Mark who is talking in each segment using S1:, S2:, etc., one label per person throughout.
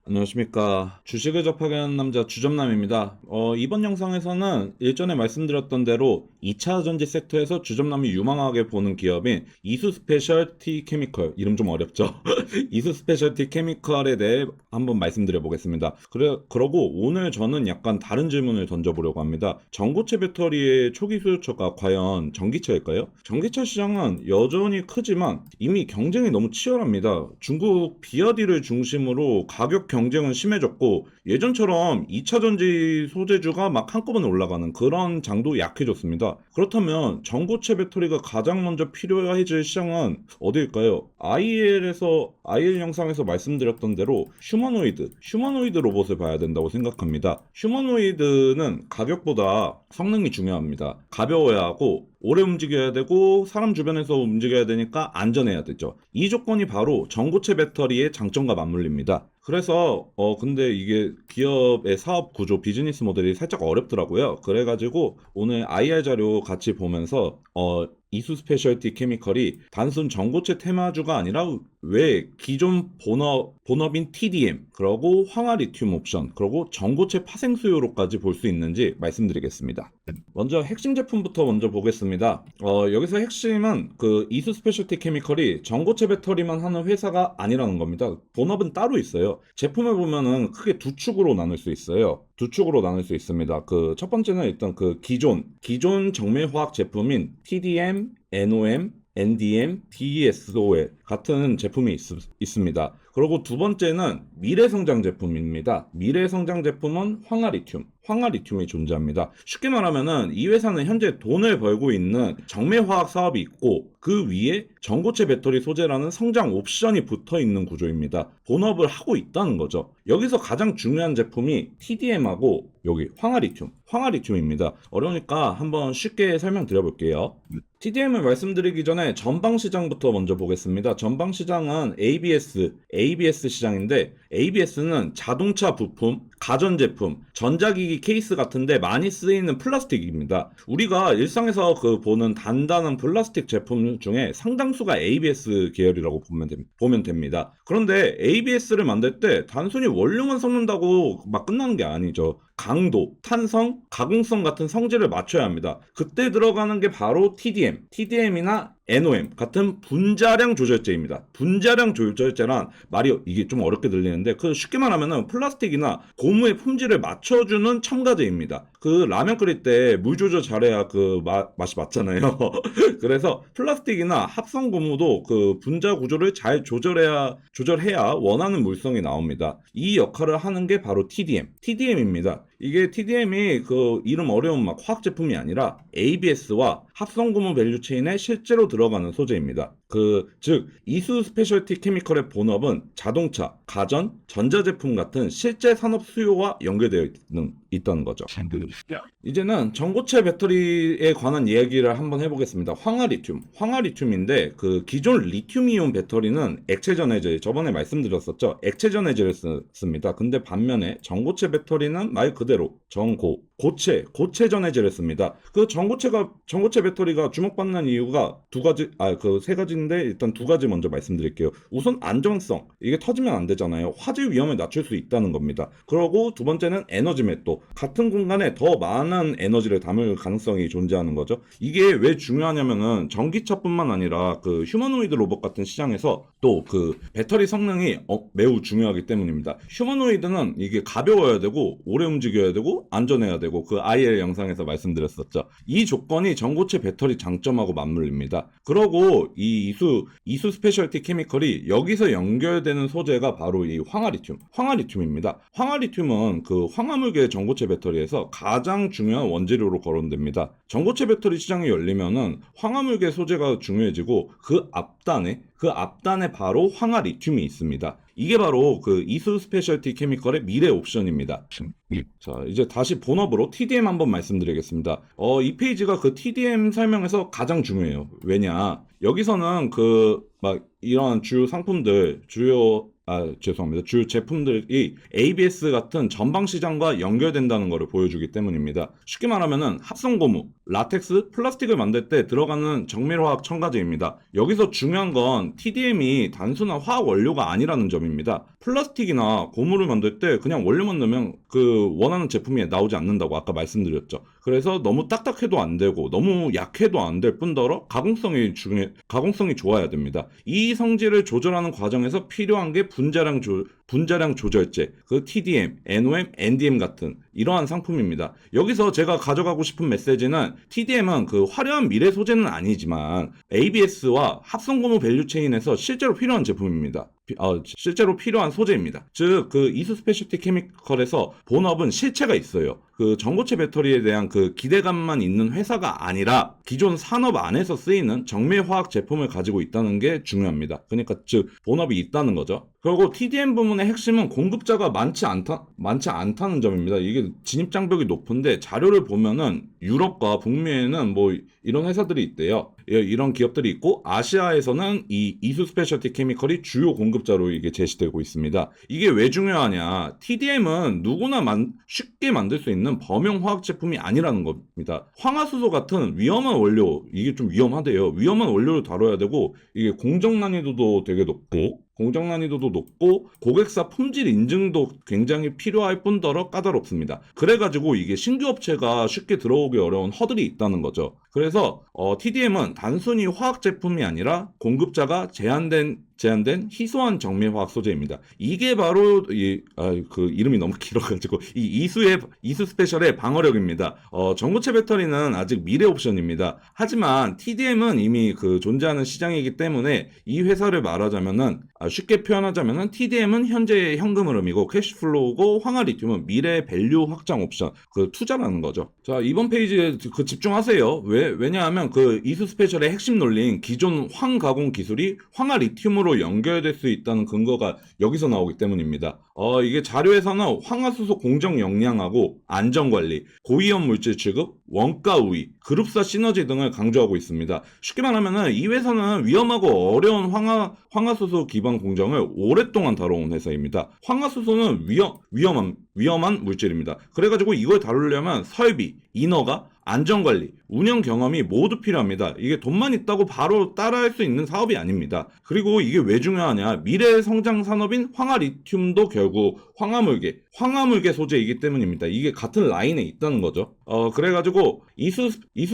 S1: 안녕하십니까. 주식을 접하게 하는 남자 주점남입니다. 이번 영상에서는 일전에 말씀드렸던 대로 2차 전지 섹터에서 주점남이 유망하게 보는 기업인 이수 스페셜티 케미컬, 이름 좀 어렵죠? 이수 스페셜티 케미컬에 대해 한번 말씀드려 보겠습니다. 그러고 오늘 저는 약간 다른 질문을 던져보려고 합니다. 전고체 배터리의 초기 수요처가 과연 전기차일까요? 전기차 시장은 여전히 크지만 이미 경쟁이 너무 치열합니다. 중국 비아디를 중심으로 가격 경쟁은 심해졌고 예전처럼 2차 전지 소재주가 막 한꺼번에 올라가는 그런 장도 약해졌습니다. 그렇다면 전고체 배터리가 가장 먼저 필요해질 시장은 어디일까요? IL 영상에서 말씀드렸던 대로 휴머노이드 로봇을 봐야 된다고 생각합니다. 휴머노이드는 가격보다 성능이 중요합니다. 가벼워야 하고 오래 움직여야 되고 사람 주변에서 움직여야 되니까 안전해야 되죠. 이 조건이 바로 전고체 배터리의 장점과 맞물립니다. 그래서 근데 이게 기업의 사업 구조, 비즈니스 모델이 살짝 어렵더라고요. 그래가지고 오늘 IR 자료 같이 보면서 이수 스페셜티 케미컬이 단순 전고체 테마주가 아니라 왜 기존 본업인 TDM, 그리고 황화 리튬 옵션, 그리고 전고체 파생 수요로까지 볼 수 있는지 말씀드리겠습니다. 먼저 핵심 제품부터 먼저 보겠습니다. 여기서 핵심은 그 이수 스페셜티 케미컬이 전고체 배터리만 하는 회사가 아니라는 겁니다. 본업은 따로 있어요. 제품을 보면은 크게 두 축으로 나눌 수 있어요. 두 축으로 나눌 수 있습니다. 그 첫 번째는 일단 그 기존 정밀화학 제품인 TDM, NOM, NDM, DSOL 같은 제품이 있습니다. 그리고 두 번째는 미래성장 제품입니다. 미래성장 제품은 황화리튬이 존재합니다. 쉽게 말하면은 이 회사는 현재 돈을 벌고 있는 정밀화학 사업이 있고 그 위에 전고체 배터리 소재라는 성장 옵션이 붙어 있는 구조입니다. 본업을 하고 있다는 거죠. 여기서 가장 중요한 제품이 TDM하고 여기 황화리튬입니다. 어려우니까 한번 쉽게 설명드려볼게요. TDM을 말씀드리기 전에 전방시장부터 먼저 보겠습니다. 전방시장은 ABS 시장인데 ABS는 자동차 부품, 가전제품, 전자기기 케이스 같은데 많이 쓰이는 플라스틱입니다. 우리가 일상에서 보는 단단한 플라스틱 제품 중에 상당수가 ABS 계열이라고 보면 됩니다. 그런데 ABS를 만들 때 단순히 원료만 섞는다고 막 끝나는 게 아니죠. 강도, 탄성, 가공성 같은 성질을 맞춰야 합니다. 그때 들어가는 게 바로 TDM이나 NOM 같은 분자량 조절제입니다. 분자량 조절제란 말이 이게 좀 어렵게 들리는데 쉽게 말하면은 플라스틱이나 고무의 품질을 맞춰주는 첨가제입니다. 그 라면 끓일 때 물 조절 잘해야 맛이 맞잖아요. 그래서 플라스틱이나 합성 고무도 그 분자 구조를 잘 조절해야 원하는 물성이 나옵니다. 이 역할을 하는 게 바로 TDM입니다. 이게 TDM이 그 이름 어려운 막 화학 제품이 아니라 ABS와 합성고무 밸류체인에 실제로 들어가는 소재입니다. 즉 이수 스페셜티 케미컬의 본업은 자동차, 가전, 전자제품 같은 실제 산업 수요와 연결되어 있다는 거죠. 이제는 전고체 배터리에 관한 이야기를 한번 해보겠습니다. 황화리튬인데 그 기존 리튬이온 배터리는 액체 전해질, 저번에 말씀드렸었죠. 액체 전해질을 씁니다. 근데 반면에 전고체 배터리는 말 그대로 고체 전해질을 씁니다. 전고체 배터리가 주목받는 이유가 세 가지인데 일단 두 가지 먼저 말씀드릴게요. 우선 안정성, 이게 터지면 안 되잖아요. 화재 위험을 낮출 수 있다는 겁니다. 그리고 두 번째는 에너지 매도, 같은 공간에 더 많은 에너지를 담을 가능성이 존재하는 거죠. 이게 왜 중요하냐면은 전기차뿐만 아니라 그 휴머노이드 로봇 같은 시장에서 또 그 배터리 성능이 매우 중요하기 때문입니다. 휴머노이드는 이게 가벼워야 되고 오래 움직여야 되고 안전해야 되고 그 IL 영상에서 말씀드렸었죠. 이 조건이 전고체 배터리 장점하고 맞물립니다. 그러고 이 이수 스페셜티 케미컬이 여기서 연결되는 소재가 바로 이 황화리튬입니다. 황화리튬은 그 황화물계 전고체 배터리에서 가장 중요한 원재료로 거론됩니다. 전고체 배터리 시장이 열리면은 황화물계 소재가 중요해지고 그 앞단에 바로 황화리튬이 있습니다. 이게 바로 그 이수 스페셜티 케미컬의 미래 옵션입니다. 자, 이제 다시 본업으로 TDM 한번 말씀드리겠습니다. 이 페이지가 그 TDM 설명에서 가장 중요해요. 왜냐? 여기서는 그 막 이러한 주요 상품들, 죄송합니다. 주요 제품들이 ABS 같은 전방 시장과 연결된다는 것을 보여주기 때문입니다. 쉽게 말하면은 합성 고무, 라텍스, 플라스틱을 만들 때 들어가는 정밀화학 첨가제입니다. 여기서 중요한 건 TDM이 단순한 화학 원료가 아니라는 점입니다. 플라스틱이나 고무를 만들 때 그냥 원료만 넣으면 그 원하는 제품이 나오지 않는다고 아까 말씀드렸죠. 그래서 너무 딱딱해도 안 되고 너무 약해도 안 될 뿐더러 가공성이 좋아야 됩니다. 이 성질을 조절하는 과정에서 필요한 게 분자량 조절제, 그 TDM, NOM, NDM 같은 이러한 상품입니다. 여기서 제가 가져가고 싶은 메시지는 TDM은 그 화려한 미래 소재는 아니지만 ABS와 합성고무 밸류체인에서 실제로 필요한 제품입니다. 실제로 필요한 소재입니다. 즉, 그 이수 스페셜티 케미컬에서 본업은 실체가 있어요. 그 전고체 배터리에 대한 그 기대감만 있는 회사가 아니라 기존 산업 안에서 쓰이는 정밀화학 제품을 가지고 있다는 게 중요합니다. 그러니까 즉 본업이 있다는 거죠. 그리고 TDM 부문의 핵심은 공급자가 많지 않다는 점입니다. 이게 진입 장벽이 높은데 자료를 보면은 유럽과 북미에는 뭐 이런 회사들이 있대요. 이런 기업들이 있고 아시아에서는 이 이수 스페셜티 케미컬이 주요 공급자로 이게 제시되고 있습니다. 이게 왜 중요하냐? TDM은 누구나 쉽게 만들 수 있는 범용 화학 제품이 아니라는 겁니다. 황화수소 같은 위험한 원료, 이게 좀 위험하대요. 위험한 원료를 다뤄야 되고 이게 공정 난이도도 되게 높고 고객사 품질 인증도 굉장히 필요할 뿐더러 까다롭습니다. 그래가지고 이게 신규 업체가 쉽게 들어오기 어려운 허들이 있다는 거죠. 그래서 TDM은 단순히 화학 제품이 아니라 공급자가 제한된 희소한 정밀화학 소재입니다. 이게 바로 그 이름이 너무 길어가지고 이수 스페셜의 방어력입니다. 전고체 배터리는 아직 미래 옵션입니다. 하지만 TDM은 이미 그 존재하는 시장이기 때문에 이 회사를 말하자면은 쉽게 표현하자면은 TDM은 현재의 현금 흐름이고 캐시플로우고 황화리튬은 미래 밸류 확장 옵션, 그 투자라는 거죠. 자, 이번 페이지에 그 집중하세요. 왜냐하면 그 이수 스페셜의 핵심 논리인 기존 황가공 기술이 황화리튬으로 연결될 수 있다는 근거가 여기서 나오기 때문입니다. 이게 자료에서는 황화수소 공정 역량하고 안전관리, 고위험 물질 취급, 원가 우위, 그룹사 시너지 등을 강조하고 있습니다. 쉽게 말하면 이 회사는 위험하고 어려운 황화수소 기반 공정을 오랫동안 다뤄온 회사입니다. 황화수소는 위험한 물질입니다. 그래가지고 이걸 다루려면 설비, 인허가, 안전관리, 운영 경험이 모두 필요합니다. 이게 돈만 있다고 바로 따라할 수 있는 사업이 아닙니다. 그리고 이게 왜 중요하냐? 미래의 성장 산업인 황화리튬도 결국 황화물계 소재이기 때문입니다. 이게 같은 라인에 있다는 거죠. 그래가지고 이수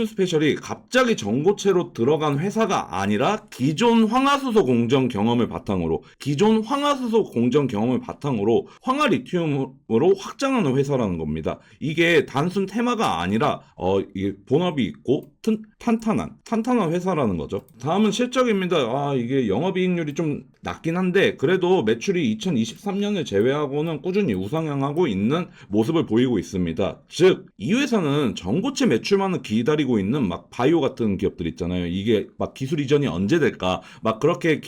S1: 스페셜이 갑자기 전고체로 들어간 회사가 아니라 기존 황화수소 공정 경험을 바탕으로 황화리튬으로 확장하는 회사라는 겁니다. 이게 단순 테마가 아니라 이게 본업이 있고 탄탄한 회사라는 거죠. 다음은 실적입니다. 이게 영업이익률이 좀 낮긴 한데 그래도 매출이 2023년을 제외하고는 꾸준히 우상향하고 있는 모습을 보이고 있습니다. 즉, 이 회사는 전고체 매출만을 기다리고 있는 막 바이오 같은 기업들 있잖아요. 이게 막 기술 이전이 언제 될까? 막 그렇게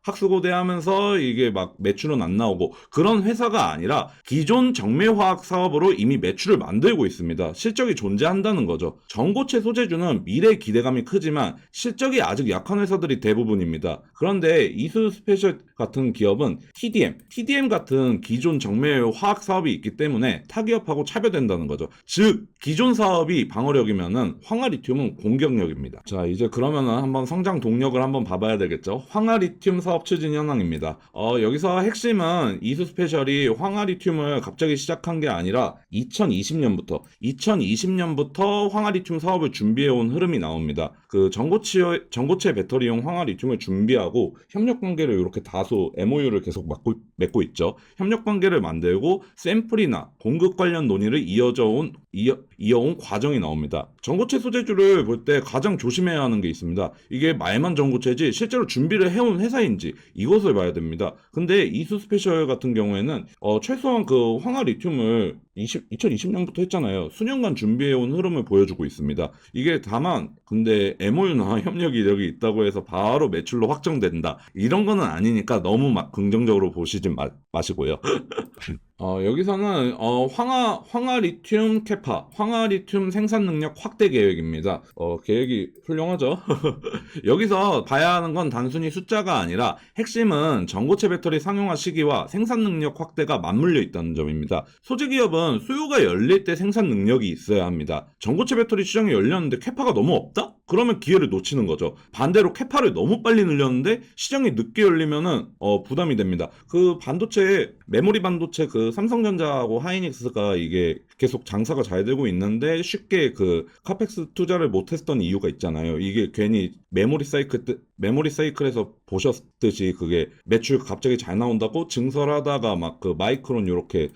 S1: 학수고대하면서 이게 막 매출은 안 나오고 그런 회사가 아니라 기존 정밀화학 사업으로 이미 매출을 만들고 있습니다. 실적이 존재한다는 거죠. 전고체 소재주는 미래 기대감이 크지만 실적이 아직 약한 회사들이 대부분입니다. 그런데 이수 스페셜 같은 기업은 TDM 같은 기존 정밀 화학 사업이 있기 때문에 타기업하고 차별된다는 거죠. 즉, 기존 사업이 방어력이면은 황화리튬은 공격력입니다. 자, 이제 그러면은 한번 성장 동력을 한번 봐봐야 되겠죠. 황화리튬 사업 추진 현황입니다. 여기서 핵심은 이수 스페셜이 황화리튬을 갑자기 시작한 게 아니라 2020년부터 황화리튬 사업을 준비해온 흐름이 나옵니다. 그 전고체 배터리용 황화리튬을 준비하고 협력 관계를 이렇게 다소 MOU를 계속 맺고 있죠. 협력 관계를 만들고 샘플이나 공급 관련 논의를 이어온 과정이 나옵니다. 전고체 소재주를 볼 때 가장 조심해야 하는 게 있습니다. 이게 말만 전고체지 실제로 준비를 해온 회사인지 이것을 봐야 됩니다. 근데 이수 스페셜 같은 경우에는 최소한 그 황화리튬을 2020년부터 했잖아요. 수년간 준비해온 흐름을 보여주고 있습니다. 이게 다만 근데 MOU나 협력 이력이 있다고 해서 바로 매출로 확정된다, 이런 거는 아니니까 너무 막 긍정적으로 보시지 마시고요. 여기서는 황화 리튬 캐파, 황화 리튬 생산 능력 확대 계획입니다. 계획이 훌륭하죠. 여기서 봐야 하는 건 단순히 숫자가 아니라 핵심은 전고체 배터리 상용화 시기와 생산 능력 확대가 맞물려 있다는 점입니다. 소재 기업은 수요가 열릴 때 생산 능력이 있어야 합니다. 전고체 배터리 시장이 열렸는데 캐파가 너무 없다? 그러면 기회를 놓치는 거죠. 반대로 캐파를 너무 빨리 늘렸는데 시장이 늦게 열리면은 부담이 됩니다. 그 반도체 메모리 반도체 그 삼성전자하고 하이닉스가 이게 계속 장사가 잘 되고 있는데 쉽게 그 카펙스 투자를 못했던 이유가 있잖아요. 이게 괜히 메모리 사이클에서 보셨듯이 그게 매출 갑자기 잘 나온다고 증설하다가 막 그 마이크론 요렇게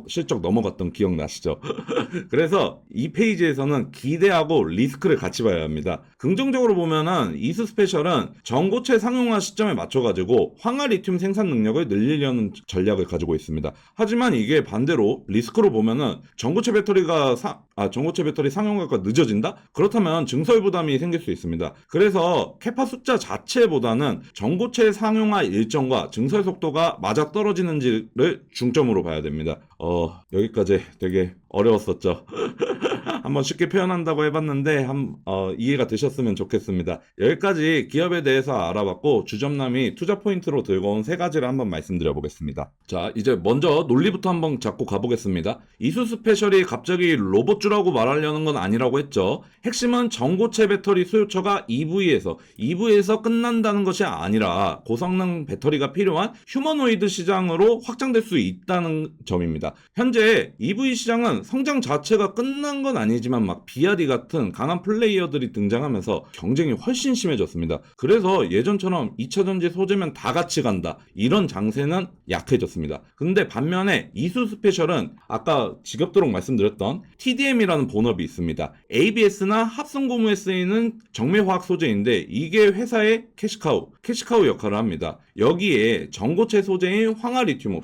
S1: 실적 넘어갔던 기억 나시죠? 그래서 이 페이지에서는 기대하고 리스크를 같이 봐야 합니다. 긍정적으로 보면은 이수 스페셜은 전고체 상용화 시점에 맞춰가지고 황화 리튬 생산 능력을 늘리려는 전략을 가지고 있습니다. 하지만 이게 반대로 리스크로 보면은 전고체 배터리 상용화가 늦어진다? 그렇다면 증설 부담이 생길 수 있습니다. 그래서 캐파 숫자 자체보다는 전고체 상용화 일정과 증설 속도가 맞아 떨어지는지를 중점으로 봐야 됩니다. 여기까지 되게 어려웠었죠. 한번 쉽게 표현한다고 해봤는데 이해가 되셨으면 좋겠습니다. 여기까지 기업에 대해서 알아봤고 주점남이 투자 포인트로 들고 온 세 가지를 한번 말씀드려 보겠습니다. 자, 이제 먼저 논리부터 한번 잡고 가보겠습니다. 이수 스페셜이 갑자기 로봇주라고 말하려는 건 아니라고 했죠. 핵심은 전고체 배터리 수요처가 EV에서 끝난다는 것이 아니라 고성능 배터리가 필요한 휴머노이드 시장으로 확장될 수 있다는 점입니다. 현재 EV 시장은 성장 자체가 끝난 건 아니지만 막 비아디 같은 강한 플레이어들이 등장하면서 경쟁이 훨씬 심해졌습니다. 그래서 예전처럼 2차전지 소재면 다 같이 간다 이런 장세는 약해졌습니다. 근데 반면에 이수 스페셜은 아까 지겹도록 말씀드렸던 TDM이라는 본업이 있습니다. ABS나 합성 고무에 쓰이는 정밀화학 소재인데 이게 회사의 캐시카우 역할을 합니다. 여기에 전고체 소재인 황화 리튬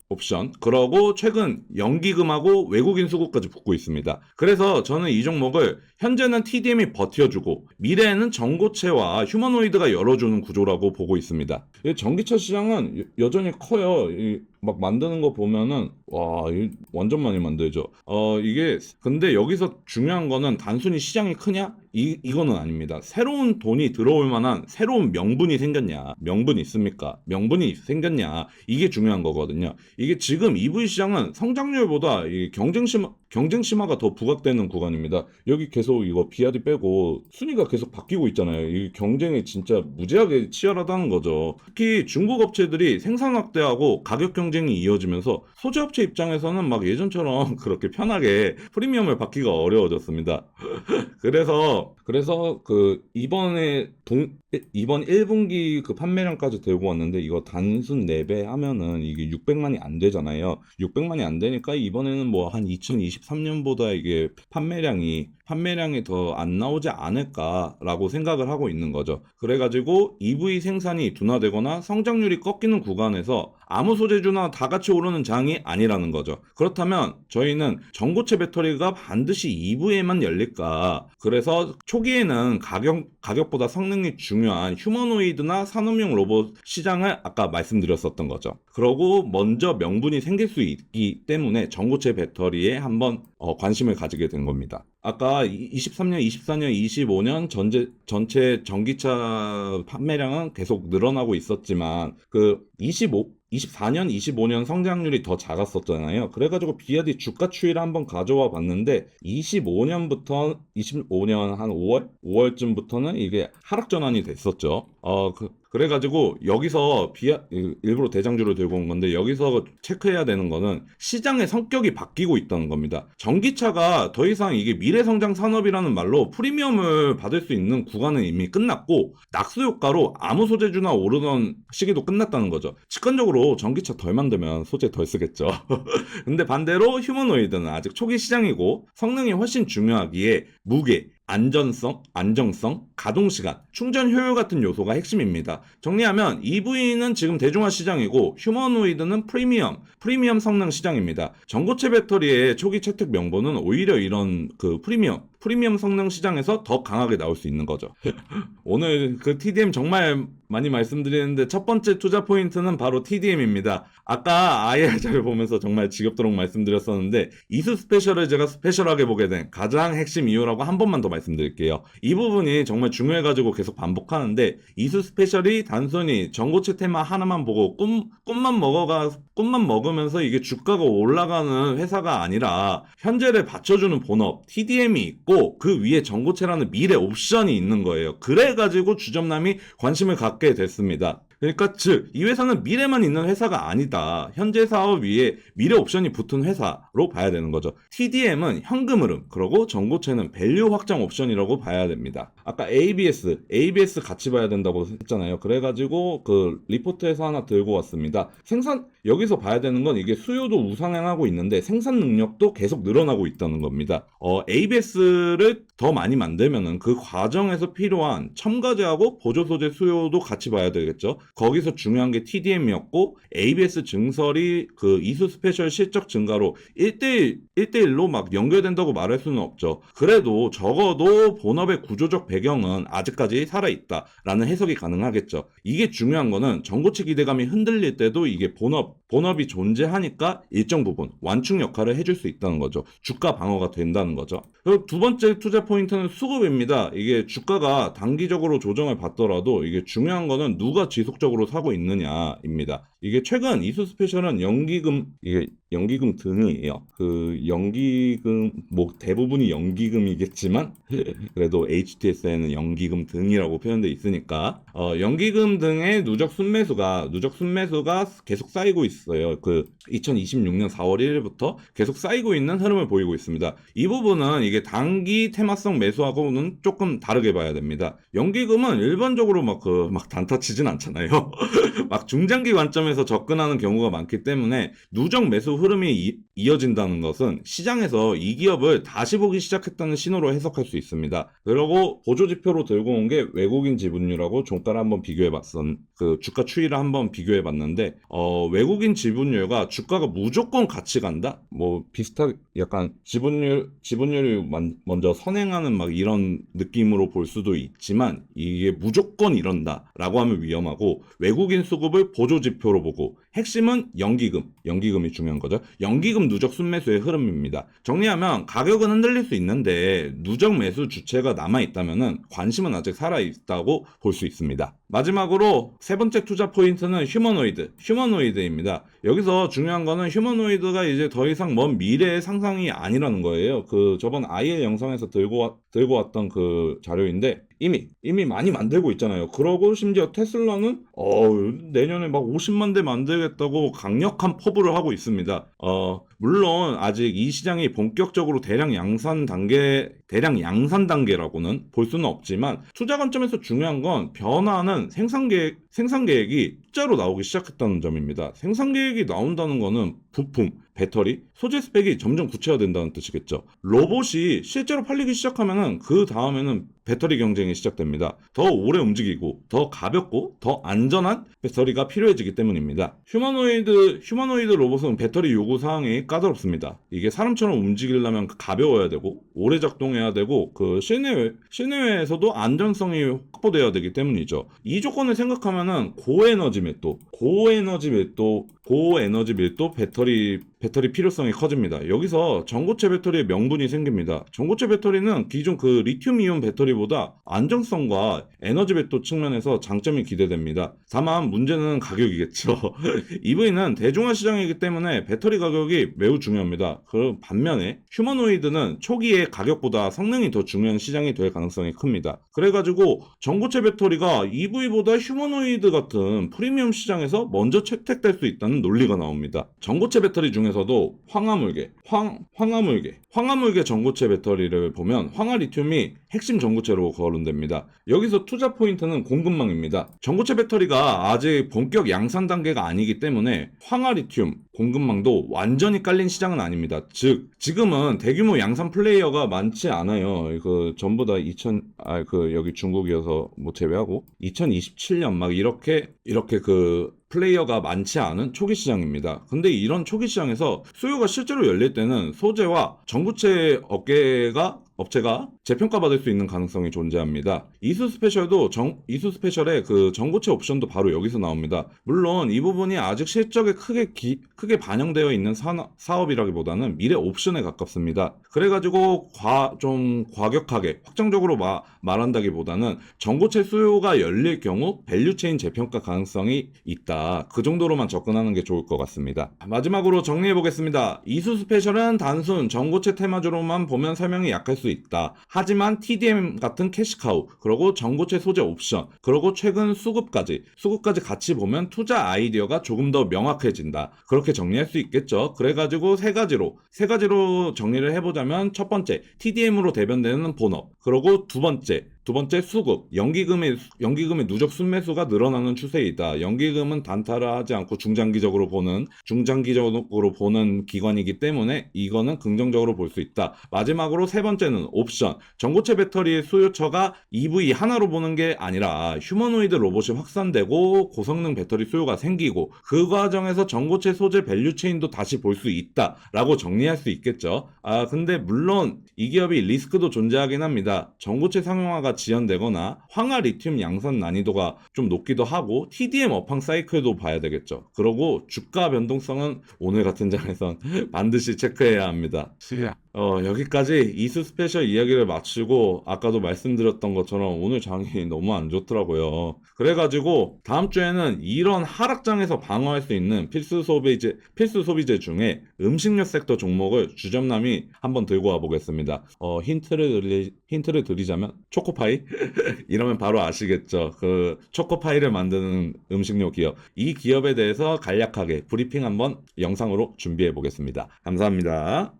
S1: 옵션, 그러고 최근 연기금하고 외국인 수급까지 붙고 있습니다. 그래서 저는 이 종목을 현재는 TDM이 버텨주고 미래에는 전고체와 휴머노이드가 열어주는 구조라고 보고 있습니다. 전기차 시장은 여전히 커요. 막 만드는 거 보면은 와, 완전 많이 만들죠. 이게 근데 여기서 중요한 거는 단순히 시장이 크냐? 이거는 아닙니다. 새로운 돈이 들어올 만한 새로운 명분이 생겼냐? 명분이 있습니까? 명분이 생겼냐? 이게 중요한 거거든요. 이게 지금 EV 시장은 성장률보다 이 경쟁 심화가 더 부각되는 구간입니다. 여기 계속 이거 비아디 빼고 순위가 계속 바뀌고 있잖아요. 이 경쟁이 진짜 무지하게 치열하다는 거죠. 특히 중국 업체들이 생산 확대하고 가격 경쟁이 이어지면서 소재 업체 입장에서는 막 예전처럼 그렇게 편하게 프리미엄을 받기가 어려워졌습니다. 그래서 그 이번 1분기 그 판매량까지 들고 왔는데 이거 단순 4배 하면은 이게 600만이 안 되잖아요. 600만이 안 되니까 이번에는 뭐 한 2023년보다 이게 판매량이 더 안 나오지 않을까라고 생각을 하고 있는 거죠. 그래가지고 EV 생산이 둔화되거나 성장률이 꺾이는 구간에서 아무 소재주나 다 같이 오르는 장이 아니라는 거죠. 그렇다면 저희는 전고체 배터리가 반드시 EV에만 열릴까? 그래서 초기에는 가격보다 성능이 중요한 휴머노이드나 산업용 로봇 시장을 아까 말씀드렸었던 거죠. 그러고 먼저 명분이 생길 수 있기 때문에 전고체 배터리에 한번 관심을 가지게 된 겁니다. 아까 23년, 24년, 25년 전체 전기차 판매량은 계속 늘어나고 있었지만 그 24년, 25년 성장률이 더 작았었잖아요. 그래가지고 비아디 주가 추이를 한번 가져와 봤는데 25년 한 5월쯤부터는 이게 하락 전환이 됐었죠. 그래가지고 여기서 일부러 대장주를 들고 온 건데 여기서 체크해야 되는 거는 시장의 성격이 바뀌고 있다는 겁니다. 전기차가 더 이상 이게 미래성장 산업이라는 말로 프리미엄을 받을 수 있는 구간은 이미 끝났고 낙수 효과로 아무 소재주나 오르던 시기도 끝났다는 거죠. 직관적으로 전기차 덜 만들면 소재 덜 쓰겠죠. 근데 반대로 휴머노이드는 아직 초기 시장이고 성능이 훨씬 중요하기에 무게, 안정성, 가동시간, 충전 효율 같은 요소가 핵심입니다. 정리하면 EV는 지금 대중화 시장이고 휴머노이드는 프리미엄 성능 시장입니다. 전고체 배터리의 초기 채택 명분은 오히려 이런 그 프리미엄 성능 시장에서 더 강하게 나올 수 있는 거죠. 오늘 그 TDM 정말 많이 말씀드리는데 첫 번째 투자 포인트는 바로 TDM입니다. 아까 IR 자료 보면서 정말 지겹도록 말씀드렸었는데 이수 스페셜을 제가 스페셜하게 보게 된 가장 핵심 이유라고 한 번만 더 말씀드릴게요. 이 부분이 정말 중요해가지고 계속 반복하는데 이수 스페셜이 단순히 전고체 테마 하나만 보고 꿈만 먹으면서 이게 주가가 올라가는 회사가 아니라 현재를 받쳐주는 본업 TDM이 있고 그 위에 전고체라는 미래 옵션이 있는 거예요. 그래가지고 주점남이 관심을 갖게 됐습니다. 그러니까 즉 이 회사는 미래만 있는 회사가 아니다. 현재 사업 위에 미래 옵션이 붙은 회사로 봐야 되는 거죠. TDM은 현금 흐름, 그리고 전고체는 밸류 확장 옵션이라고 봐야 됩니다. 아까 ABS 같이 봐야 된다고 했잖아요. 그래가지고 그 리포트에서 하나 들고 왔습니다. 여기서 봐야 되는 건 이게 수요도 우상향하고 있는데 생산 능력도 계속 늘어나고 있다는 겁니다. ABS를 더 많이 만들면은 그 과정에서 필요한 첨가제하고 보조 소재 수요도 같이 봐야 되겠죠. 거기서 중요한 게 TDM이었고 ABS 증설이 그 이수 스페셜 실적 증가로 1대1로 막 연결된다고 말할 수는 없죠. 그래도 적어도 본업의 구조적 배경은 아직까지 살아있다라는 해석이 가능하겠죠. 이게 중요한 거는 전고체 기대감이 흔들릴 때도 이게 본업이 존재하니까 일정 부분 완충 역할을 해줄 수 있다는 거죠. 주가 방어가 된다는 거죠. 그리고 두 번째 투자 포인트는 수급입니다. 이게 주가가 단기적으로 조정을 받더라도 이게 중요한 거는 누가 지속적으로 사고 있느냐입니다. 이게 최근 이수 스페셜은 연기금 등이에요. 그 연기금 뭐 대부분이 연기금이겠지만 그래도 HTS에는 연기금 등이라고 표현돼 있으니까 연기금 등의 누적 순매수가 계속 쌓이고 있어요. 그 2026년 4월 1일부터 계속 쌓이고 있는 흐름을 보이고 있습니다. 이 부분은 이게 단기 테마성 매수하고는 조금 다르게 봐야 됩니다. 연기금은 일반적으로 막 단타 치진 않잖아요. 막 중장기 관점에서 접근하는 경우가 많기 때문에 누적 매수 흐름이 이어진다는 것은 시장에서 이 기업을 다시 보기 시작했다는 신호로 해석할 수 있습니다. 그리고 보조지표로 들고 온 게 외국인 지분율하고 종가를 한번 그 주가 추이를 한번 비교해봤는데 외국인 지분율과 주가가 무조건 같이 간다? 뭐 비슷하게 약간 지분율이 먼저 선행하는 막 이런 느낌으로 볼 수도 있지만 이게 무조건 이런다라고 하면 위험하고 외국인 수급을 보조지표로 보고 핵심은 연기금이 중요한 거죠. 연기금 누적 순매수의 흐름입니다. 정리하면 가격은 흔들릴 수 있는데 누적 매수 주체가 남아있다면 관심은 아직 살아있다고 볼 수 있습니다. 마지막으로 세 번째 투자 포인트는 휴머노이드입니다. 여기서 중요한 거는 휴머노이드가 이제 더 이상 먼 미래의 상상이 아니라는 거예요. 그 저번 IL 영상에서 들고 왔던 그 자료인데 이미 많이 만들고 있잖아요. 그러고 심지어 테슬라는 내년에 막 50만 대 만들겠다고 강력한 포부를 하고 있습니다. 물론 아직 이 시장이 본격적으로 대량 양산 단계라고는 볼 수는 없지만 투자 관점에서 중요한 건 변화는 생산 계획이 숫자로 나오기 시작했다는 점입니다. 생산 계획이 나온다는 거는 부품, 배터리, 소재 스펙이 점점 구체화된다는 뜻이겠죠. 로봇이 실제로 팔리기 시작하면은 그 다음에는 배터리 경쟁이 시작됩니다. 더 오래 움직이고 더 가볍고 더 안전한 배터리가 필요해지기 때문입니다. 휴머노이드 로봇은 배터리 요구 사항이 까다롭습니다. 이게 사람처럼 움직이려면 가벼워야 되고 오래 작동해야 되고 그 실내외에서도 안전성이 확보돼야 되기 때문이죠. 이 조건을 생각하면은 고에너지 밀도 배터리 필요성이 커집니다. 여기서 전고체 배터리의 명분이 생깁니다. 전고체 배터리는 기존 그 리튬이온 배터리보다 안정성과 에너지 밀도 측면에서 장점이 기대됩니다. 다만 문제는 가격이겠죠. EV는 대중화 시장이기 때문에 배터리 가격이 매우 중요합니다. 그 반면에 휴머노이드는 초기에 가격보다 성능이 더 중요한 시장이 될 가능성이 큽니다. 그래가지고 전고체 배터리가 EV보다 휴머노이드 같은 프리미엄 시장에서 먼저 채택될 수 있다는 논리가 나옵니다. 전고체 배터리 중에서도 황화물계 전고체 배터리를 보면 황화리튬이 핵심 전고체로 거론됩니다. 여기서 투자 포인트는 공급망입니다. 전고체 배터리가 아직 본격 양산 단계가 아니기 때문에 황화리튬 공급망도 완전히 깔린 시장은 아닙니다. 즉 지금은 대규모 양산 플레이어가 많지 않아요. 그 전부 다 여기 중국이어서 뭐 제외하고 2027년 막 이렇게 그 플레이어가 많지 않은 초기 시장입니다. 근데 이런 초기 시장에서 수요가 실제로 열릴 때는 소재와 전고체 업계가 업체가 재평가받을 수 있는 가능성이 존재합니다. 이수 스페셜의 그 전고체 옵션도 바로 여기서 나옵니다. 물론 이 부분이 아직 실적에 크게 반영되어 있는 사업이라기보다는 미래 옵션에 가깝습니다. 그래가지고 좀 과격하게 확정적으로 말한다기보다는 전고체 수요가 열릴 경우 밸류체인 재평가 가능성이 있다. 그 정도로만 접근하는 게 좋을 것 같습니다. 마지막으로 정리해 보겠습니다. 이수 스페셜은 단순 전고체 테마주로만 보면 설명이 약할 수 있다. 하지만 TDM 같은 캐시카우, 그리고 전고체 소재 옵션, 그리고 최근 수급까지 같이 보면 투자 아이디어가 조금 더 명확해진다. 그렇게 정리할 수 있겠죠. 그래가지고 세 가지로 정리를 해보자면, 첫 번째 TDM으로 대변되는 본업, 그리고 두 번째 수급, 연기금의 누적 순매수가 늘어나는 추세이다. 연기금은 단타를 하지 않고 중장기적으로 보는 기관이기 때문에 이거는 긍정적으로 볼 수 있다. 마지막으로 세 번째는 옵션. 전고체 배터리의 수요처가 EV 하나로 보는 게 아니라 휴머노이드 로봇이 확산되고 고성능 배터리 수요가 생기고, 그 과정에서 전고체 소재 밸류체인도 다시 볼 수 있다라고 정리할 수 있겠죠. 근데 물론 이 기업이 리스크도 존재하긴 합니다. 전고체 상용화가 지연되거나 황화 리튬 양산 난이도가 좀 높기도 하고, TDM 업황 사이클도 봐야 되겠죠. 그리고 주가 변동성은 오늘 같은 장에선 반드시 체크해야 합니다. 여기까지 이수 스페셜 이야기를 마치고, 아까도 말씀드렸던 것처럼 오늘 장이 너무 안 좋더라고요. 그래가지고 다음 주에는 이런 하락장에서 방어할 수 있는 필수 소비재 중에 음식료 섹터 종목을 주점남이 한번 들고 와 보겠습니다. 힌트를 드리자면 초코파이? 이러면 바로 아시겠죠. 그 초코파이를 만드는 음식료 기업. 이 기업에 대해서 간략하게 브리핑 한번 영상으로 준비해 보겠습니다. 감사합니다.